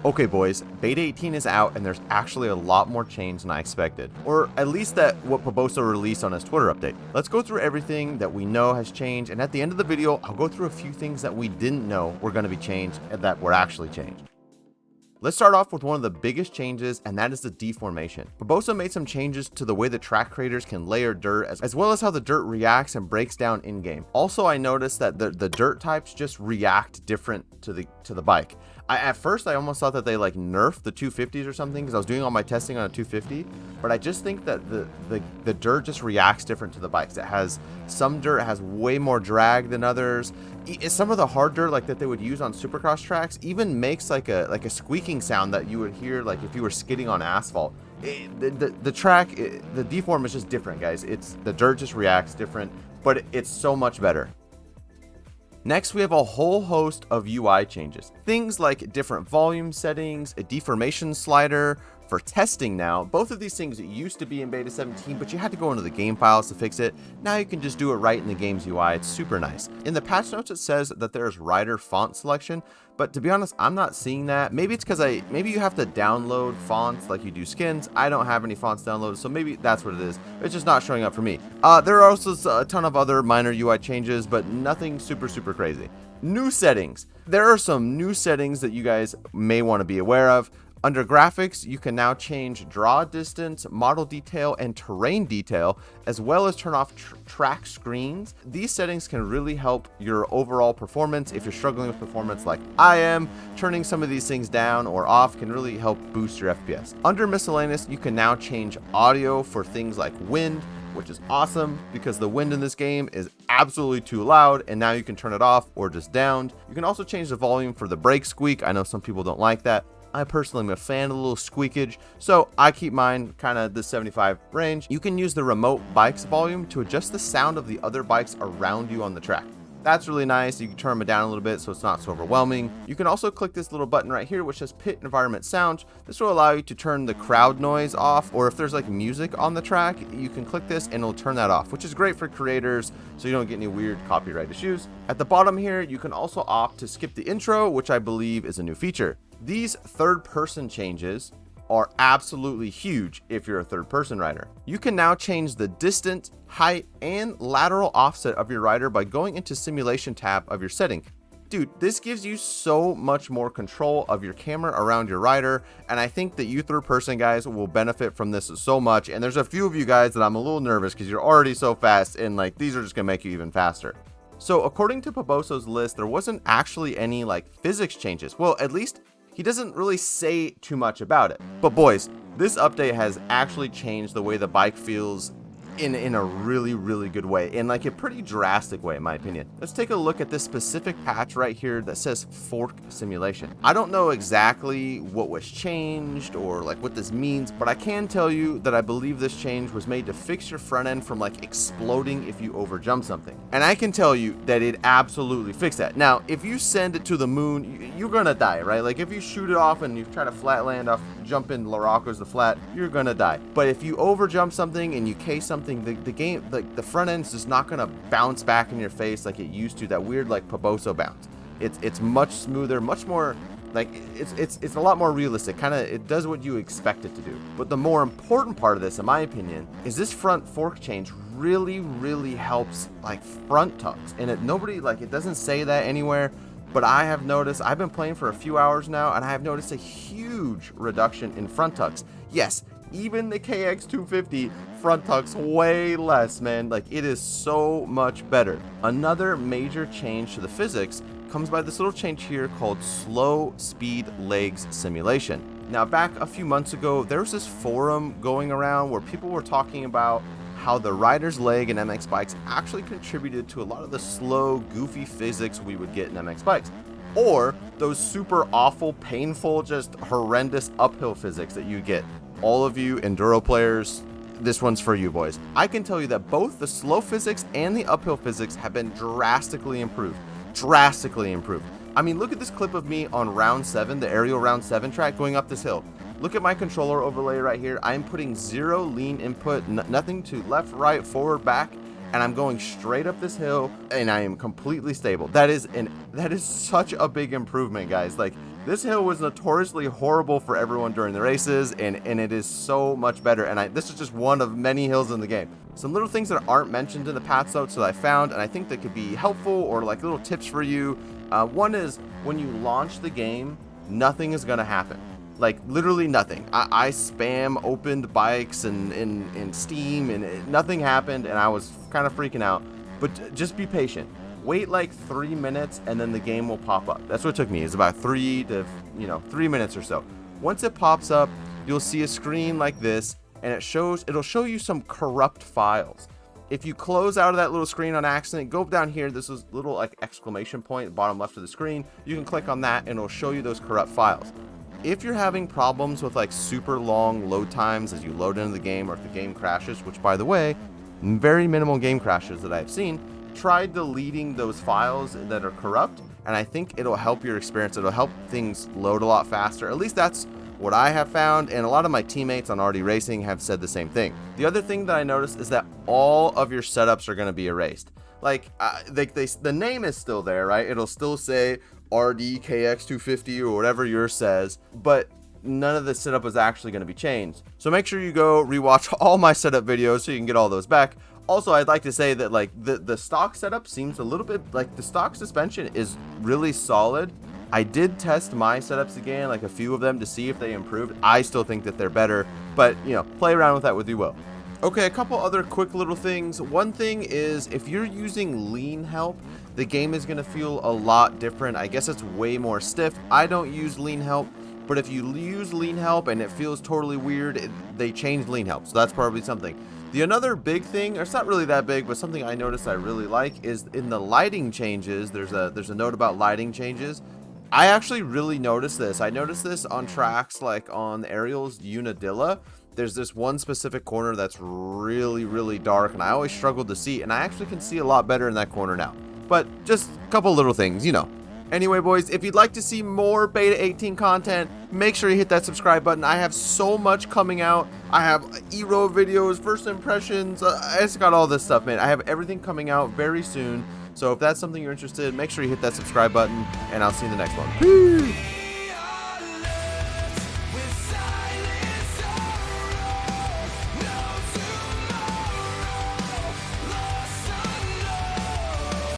Okay boys, Beta 18 is out and there's actually a lot more change than I expected. Or at least that what PITBOARD released on his Twitter update. Let's go through everything that we know has changed, and at the end of the video, I'll go through a few things that we didn't know were going to be changed and that were actually changed. Let's start off with one of the biggest changes, and that is the deformation. PITBOARD made some changes to the way the track creators can layer dirt, as well as how the dirt reacts and breaks down in-game. Also, I noticed that the dirt types just react different to the bike. At first, I almost thought that they like nerfed the 250s or something, because I was doing all my testing on a 250, but I just think that the dirt just reacts different to the bikes. It has some dirt has way more drag than others. Some of the hard dirt like that they would use on supercross tracks even makes like a squeaking sound that you would hear like if you were skidding on asphalt. The track, the deform is just different, guys. The dirt just reacts different, but it's so much better. Next, we have a whole host of UI changes. Things like different volume settings, a deformation slider for testing now. Both of these things used to be in Beta 17, but you had to go into the game files to fix it. Now you can just do it right in the game's UI. It's super nice. In the patch notes, it says that there's rider font selection, but to be honest, I'm not seeing that. Maybe it's because maybe you have to download fonts like you do skins. I don't have any fonts downloaded, so maybe that's what it is. It's just not showing up for me. There are also a ton of other minor UI changes, but nothing super crazy. New settings. There are some new settings that you guys may want to be aware of. Under graphics, you can now change draw distance, model detail, and terrain detail, as well as turn off track screens. These settings can really help your overall performance. If you're struggling with performance like I am, turning some of these things down or off can really help boost your FPS. Under miscellaneous, you can now change audio for things like wind, which is awesome because the wind in this game is absolutely too loud, and now you can turn it off or just downed. You can also change the volume for the brake squeak. I know some people don't like that. I personally am a fan of a little squeakage, so I keep mine kind of the 75 range. You can use the remote bike's volume to adjust the sound of the other bikes around you on the track. That's really nice. You can turn them down a little bit so it's not so overwhelming. You can also click this little button right here which says pit environment sound. This will allow you to turn the crowd noise off, or if there's like music on the track, you can click this and it'll turn that off, which is great for creators so you don't get any weird copyright issues. At the bottom here, you can also opt to skip the intro, which I believe is a new feature. These third-person changes are absolutely huge if you're a third-person rider. You can now change the distance, height, and lateral offset of your rider by going into Simulation tab of your setting. Dude, this gives you so much more control of your camera around your rider, and I think that you third-person guys will benefit from this so much. And there's a few of you guys that I'm a little nervous because you're already so fast, and like these are just gonna make you even faster. So according to PITBOARD's list, there wasn't actually any like physics changes. Well, at least he doesn't really say too much about it. But boys, this update has actually changed the way the bike feels in a really good way, in like a pretty drastic way in my opinion. Let's take a look at this specific patch right here that says fork simulation. I don't know exactly what was changed or like what this means, but I can tell you that I believe this change was made to fix your front end from like exploding if you overjump something. And I can tell you that it absolutely fixed that. Now, if you send it to the moon, you're gonna die, right? Like if you shoot it off and you try to flat land off, jump in La Rocco's the flat, you're gonna die. But if you overjump something and you case something, the game, the front end's just not gonna bounce back in your face like it used to, that weird like PITBOARD bounce. It's much smoother, much more like it's a lot more realistic. Kind of it does what you expect it to do. But the more important part of this, in my opinion, is this front fork change really helps like front tucks. And it doesn't say that anywhere, but I have noticed, I've been playing for a few hours now, and I have noticed a huge reduction in front tucks. Yes, even the KX250 front tucks way less, man. Like it is so much better. Another major change to the physics comes by this little change here called slow speed legs simulation. Now, back a few months ago, there was this forum going around where people were talking about how the rider's leg in MX bikes actually contributed to a lot of the slow, goofy physics we would get in MX bikes, or those super awful, painful, just horrendous uphill physics that you get. All of you enduro players, this one's for you boys. I can tell you that both the slow physics and the uphill physics have been drastically improved. I mean, look at this clip of me on round 7, the aerial round 7 track going up this hill. Look at my controller overlay right here. I'm putting zero lean input, nothing to left, right, forward, back, and I'm going straight up this hill, and I am completely stable. That is such a big improvement, guys. Like, This hill was notoriously horrible for everyone during the races, and it is so much better. And this is just one of many hills in the game. Some little things that aren't mentioned in the patch notes that I found, and I think that could be helpful, or like little tips for you. One is when you launch the game, nothing is going to happen. Like literally nothing. I spam opened bikes and in Steam, and nothing happened, and I was kind of freaking out. But just be patient. Wait like 3 minutes, and then the game will pop up. That's what it took me. It's about 3 minutes or so. Once it pops up, you'll see a screen like this, and it'll show you some corrupt files. If you close out of that little screen on accident, go down here. This is little like exclamation point, bottom left of the screen. You can click on that, and it'll show you those corrupt files. If you're having problems with like super long load times as you load into the game, or if the game crashes, which by the way, very minimal game crashes that I've seen, try deleting those files that are corrupt, and I think it'll help your experience. It'll help things load a lot faster. At least that's what I have found, and a lot of my teammates on RD Racing have said the same thing. The other thing that I noticed is that all of your setups are going to be erased. Like the name is still there, right? It'll still say RDKX250 or whatever yours says, but none of the setup is actually going to be changed. So make sure you go rewatch all my setup videos so you can get all those back. Also, I'd like to say that like the stock setup seems a little bit like the stock suspension is really solid. I did test my setups again, like a few of them, to see if they improved. I still think that they're better, but you know, play around with that with you will. Okay, a couple other quick little things. One thing is if you're using lean help, the game is going to feel a lot different. I guess it's way more stiff. I don't use lean help, but if you use lean help and it feels totally weird, they changed lean help, so that's probably something. The another big thing, or it's not really that big, but something I noticed I really like, is in the lighting changes. There's a note about lighting changes. I actually really noticed this. I noticed this on tracks like on Ariel's Unadilla. There's this one specific corner that's really, really dark, and I always struggled to see, and I actually can see a lot better in that corner now. But just a couple little things, you know. Anyway, boys, if you'd like to see more Beta 18 content, make sure you hit that subscribe button. I have so much coming out. I have E-road videos, first impressions. I just got all this stuff, man. I have everything coming out very soon. So if that's something you're interested in, make sure you hit that subscribe button, and I'll see you in the next one. Peace!